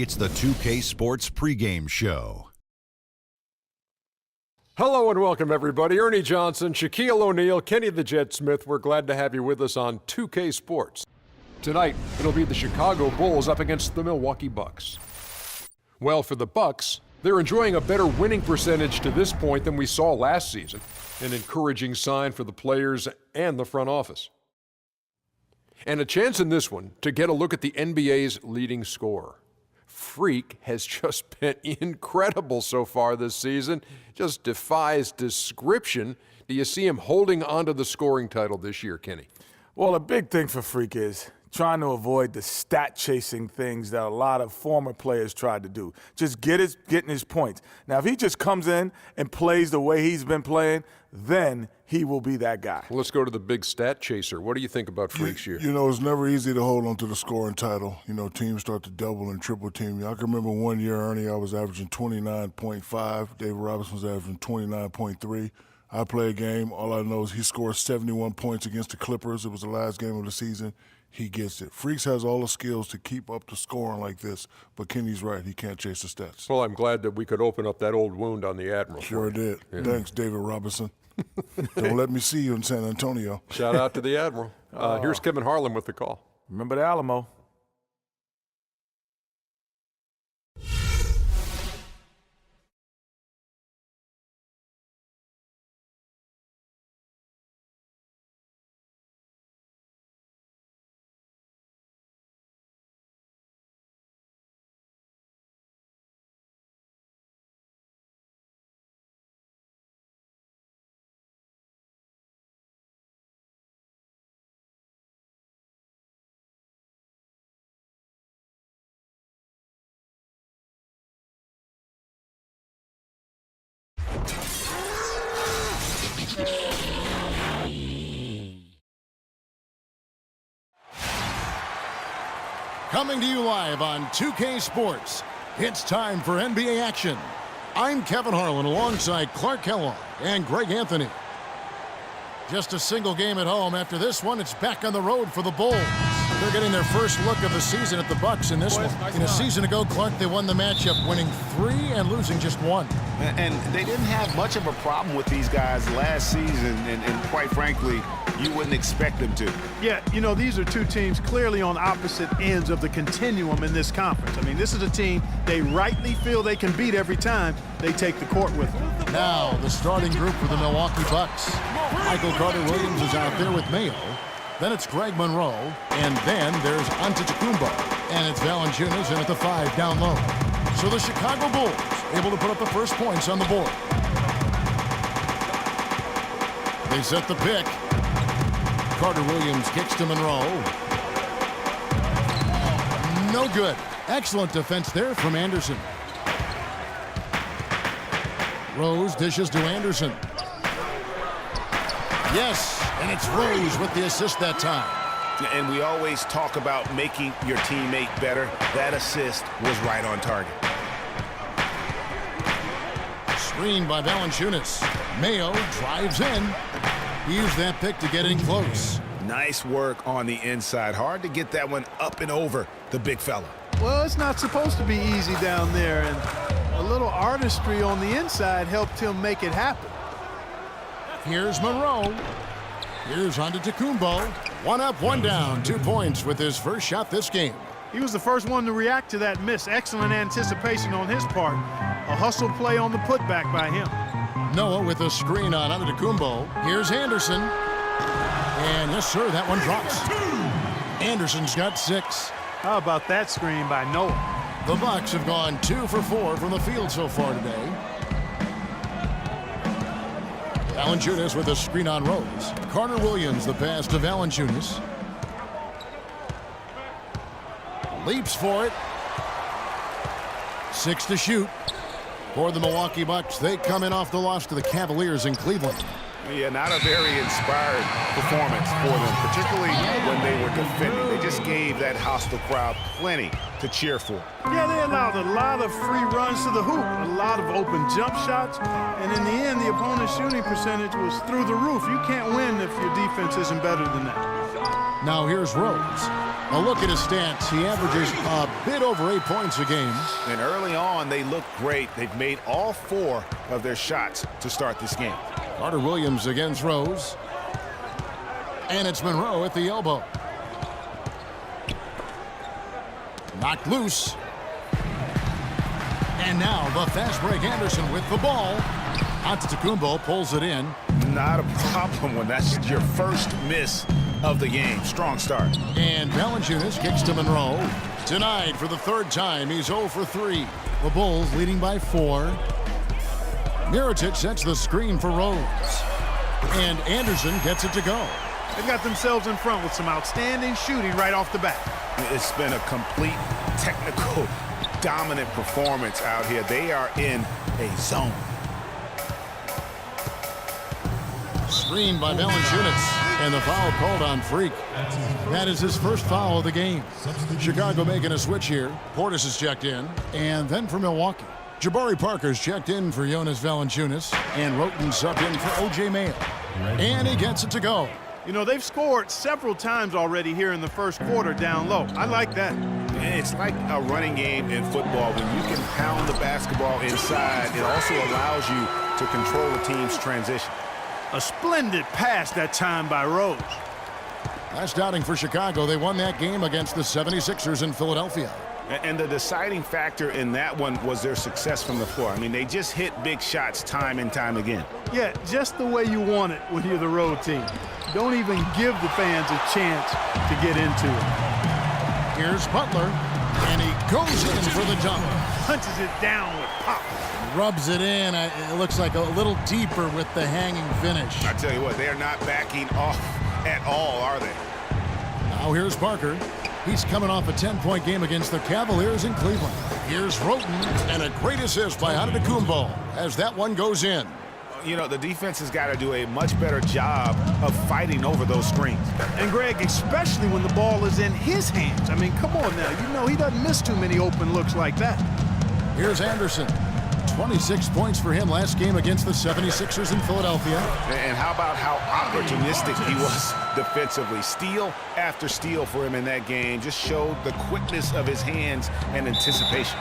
It's the 2K Sports pregame show. Hello and welcome, everybody. Ernie Johnson, Shaquille O'Neal, Kenny the Jet Smith. We're glad to have you with us on 2K Sports. Tonight, it'll be the Chicago Bulls up against the Milwaukee Bucks. Well, for the Bucks, they're enjoying a better winning percentage to this point than we saw last season, an encouraging sign for the players and the front office. And a chance in this one to get a look at the NBA's leading scorer. Freak has just been incredible so far this season. Just defies description. Do you see him holding onto the scoring title this year, Kenny? Well, a big thing for Freak is trying to avoid the stat-chasing things that a lot of former players tried to do. Just getting his points. Now, if he just comes in and plays the way he's been playing, then he will be that guy. Well, let's go to the big stat chaser. What do you think about Freak's year? You know, it's never easy to hold on to the scoring title. You know, teams start to double and triple team you. I can remember one year, Ernie, I was averaging 29.5. David Robinson was averaging 29.3. I play a game. All I know is he scored 71 points against the Clippers. It was the last game of the season. He gets it. Freaks has all the skills to keep up the scoring like this, but Kenny's right. He can't chase the stats. Well, I'm glad that we could open up that old wound on the Admiral. Sure did. Yeah. Thanks, David Robinson. Don't let me see you in San Antonio. Shout out to the Admiral. Here's Kevin Harlan with the call. Remember the Alamo. Coming to you live on 2K Sports, it's time for NBA action. I'm Kevin Harlan alongside Clark Kellogg and Greg Anthony. Just a single game at home. After this one, it's back on the road for the Bulls. They're getting their first look of the season at the Bucks in this one. In a season ago, Clark, they won the matchup, winning 3 and losing just 1. And they didn't have much of a problem with these guys last season, and quite frankly, you wouldn't expect them to. Yeah, you know, these are two teams clearly on opposite ends of the continuum in this conference. I mean, this is a team they rightly feel they can beat every time they take the court with them. Now, the starting group for the Milwaukee Bucks. Michael Carter-Williams is out there with Mayo. Then it's Greg Monroe. And then there's Antetokounmpo. And it's Valanciunas in at the 5 down low. So the Chicago Bulls able to put up the first points on the board. They set the pick. Carter-Williams kicks to Monroe. No good. Excellent defense there from Anderson. Rose dishes to Anderson. Yes, and it's Rose with the assist that time. And we always talk about making your teammate better. That assist was right on target. Screen by Valanciunas. Mayo drives in. He used that pick to get in close. Nice work on the inside. Hard to get that one up and over the big fella. Well, it's not supposed to be easy down there, and a little artistry on the inside helped him make it happen. Here's Monroe. Here's Antetokounmpo. 1 up, 1 down. 2 points with his first shot this game. He was the first one to react to that miss. Excellent anticipation on his part. A hustle play on the putback by him. Noah with a screen on Antetokounmpo. Here's Anderson. And yes, sir, that one drops. Anderson's got 6. How about that screen by Noah? The Bucks have gone 2 for 4 from the field so far today. Valanciunas with a screen on Rose. Carter-Williams the pass to Valanciunas. Leaps for it. 6 to shoot. For the Milwaukee Bucks, they come in off the loss to the Cavaliers in Cleveland. Yeah, not a very inspired performance for them, particularly when they were defending. They just gave that hostile crowd plenty to cheer for. Yeah, they allowed a lot of free runs to the hoop, a lot of open jump shots, and in the end, the opponent's shooting percentage was through the roof. You can't win if your defense isn't better than that. Now here's Rose. A look at his stats. He averages a bit over 8 points a game. And early on, they look great. They've made all 4 of their shots to start this game. Carter Williams again throws. And it's Monroe at the elbow. Knocked loose. And now the fast break Anderson with the ball. Antetokounmpo pulls it in. Not a problem when that's your first miss of the game. Strong start. And Valanciunas kicks to Monroe. Denied for the 3rd time. He's 0 for 3. The Bulls leading by 4. Mirotic sets the screen for Rose. And Anderson gets it to go. They've got themselves in front with some outstanding shooting right off the bat. It's been a complete technical dominant performance out here. They are in a zone. Screened by Valanciunas. And the foul called on Freak. That is his first foul of the game. Chicago making a switch here. Portis is checked in. And then for Milwaukee, Jabari Parker's checked in for Jonas Valanciunas. And Roten subbed in for O.J. Mayo. And he gets it to go. You know, they've scored several times already here in the first quarter down low. I like that. It's like a running game in football. When you can pound the basketball inside, it also allows you to control the team's transition. A splendid pass that time by Rose. Last outing for Chicago, they won that game against the 76ers in Philadelphia. And the deciding factor in that one was their success from the floor. I mean, they just hit big shots time and time again. Yeah, just the way you want it when you're the road team. Don't even give the fans a chance to get into it. Here's Butler, and he goes in for the dunk. Punches it down with pop. Rubs it in. It looks like a little deeper with the hanging finish. I tell you what, they are not backing off at all, are they? Now here's Parker. He's coming off a 10-point game against the Cavaliers in Cleveland. Here's Roten, and a great assist by Antetokounmpo as that one goes in. You know, the defense has got to do a much better job of fighting over those screens. And Greg, especially when the ball is in his hands. I mean, come on now. You know he doesn't miss too many open looks like that. Here's Anderson. 26 points for him last game against the 76ers in Philadelphia. And how about how opportunistic he was defensively? Steal after steal for him in that game just showed the quickness of his hands and anticipation.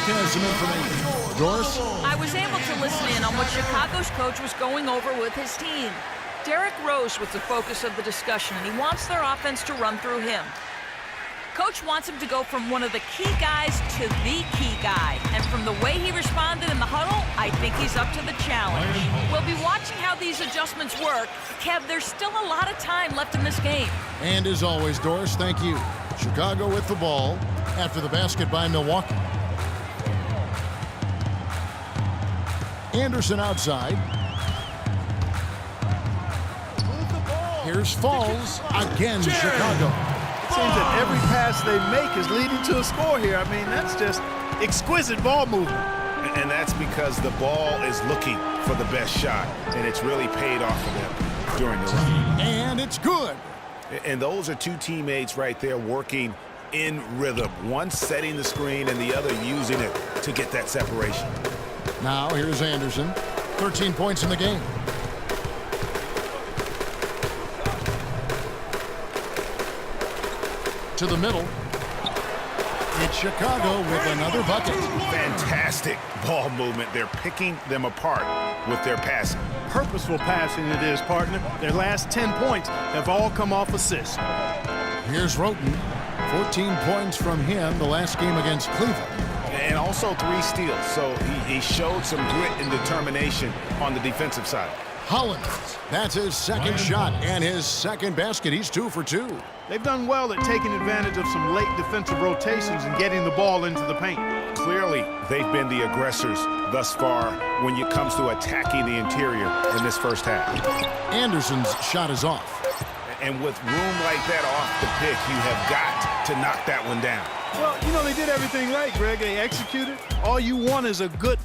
Has some information. Doris? I was able to listen in on what Chicago's coach was going over with his team. Derrick Rose was the focus of the discussion, and he wants their offense to run through him. Coach wants him to go from one of the key guys to the key guy. And from the way he responded in the huddle, I think he's up to the challenge. We'll be watching how these adjustments work. Kev, there's still a lot of time left in this game. And as always, Doris, thank you. Chicago with the ball after the basket by Milwaukee. Anderson outside. Here's Falls. Again, Chicago. It seems that every pass they make is leading to a score here. I mean, that's just exquisite ball movement. And that's because the ball is looking for the best shot, and it's really paid off for them during the run. And it's good. And those are two teammates right there working in rhythm. One setting the screen and the other using it to get that separation. Now here's Anderson. 13 points in the game. To the middle. It's Chicago with another bucket. Fantastic ball movement. They're picking them apart with their passing. Purposeful passing it is, partner. Their last 10 points have all come off assists. Here's Roten. 14 points from him the last game against Cleveland. And also 3 steals. So he showed some grit and determination on the defensive side. Holland. That's his second shot and his second basket. He's 2 for 2. They've done well at taking advantage of some late defensive rotations and getting the ball into the paint. Clearly, they've been the aggressors thus far when it comes to attacking the interior in this first half. Anderson's shot is off. And with room like that off the pick, you have got to knock that one down. Well, you know, they did everything right, Greg. They executed. All you want is a good...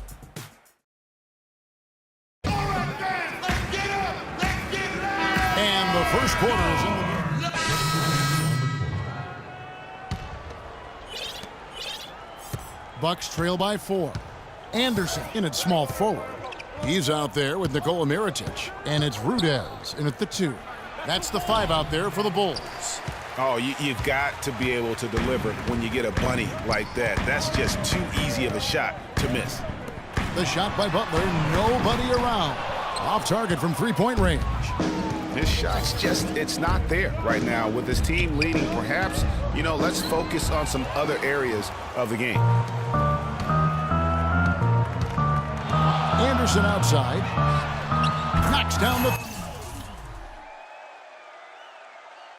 And the first quarter is in the Bucks trail by 4. Anderson in at small forward. He's out there with Nikola Mirotic. And it's Rudez in at the 2. That's the 5 out there for the Bulls. Oh, you've got to be able to deliver when you get a bunny like that. That's just too easy of a shot to miss. The shot by Butler, nobody around. Off target from three-point range. His shot's just, it's not there right now. With his team leading, perhaps, you know, let's focus on some other areas of the game. Anderson outside. Knocks down the...